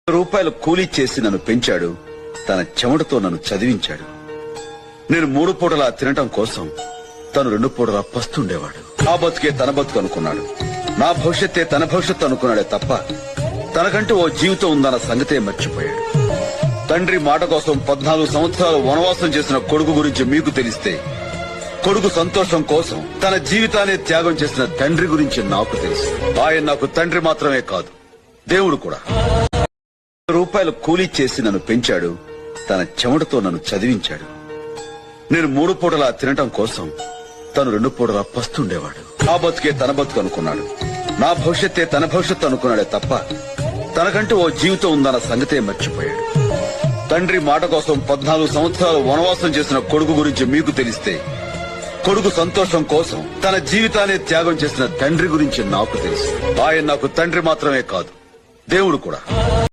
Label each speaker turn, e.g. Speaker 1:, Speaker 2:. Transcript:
Speaker 1: రూపాయలు కూలీ చేసి నన్ను పెంచాడు. తన చెమటతో నన్ను చదివించాడు. నేను 3 పూటలా తినటం కోసం తను 2 పూటలా పస్తుండేవాడు. నా బతుకే తన బతుకు అనుకున్నాడు. నా భవిష్యత్తే తన భవిష్యత్తు అనుకున్నాడే తప్ప తనకంటూ ఓ జీవితం ఉందన్న సంగతే మర్చిపోయాడు. తండ్రి మాట కోసం 14 సంవత్సరాలు వనవాసం చేసిన కొడుకు గురించి మీకు తెలిస్తే, కొడుకు సంతోషం కోసం తన జీవితాన్ని త్యాగం చేసిన తండ్రి గురించి నాకు తెలుసు. ఆయన నాకు తండ్రి మాత్రమే కాదు, దేవుడు కూడా. రూపాయలు కూలీ చేసి నన్ను పెంచాడు. తన చెమటతో నన్ను చదివించాడు. నేను 3 పూటలా తినటం కోసం తను 2 పూటలా పస్తుండేవాడు. నా బతుకే తన బతుకు అనుకున్నాడు. నా భవిష్యత్తే తన భవిష్యత్తు అనుకున్నాడే తప్ప తనకంటూ ఓ జీవితం ఉందన్న సంగతే మర్చిపోయాడు. తండ్రి మాట కోసం 14 సంవత్సరాలు వనవాసం చేసిన కొడుకు గురించి మీకు తెలిస్తే, కొడుకు సంతోషం కోసం తన జీవితాన్ని త్యాగం చేసిన తండ్రి గురించి నాకు తెలుసు. ఆయన నాకు తండ్రి మాత్రమే కాదు, దేవుడు కూడా.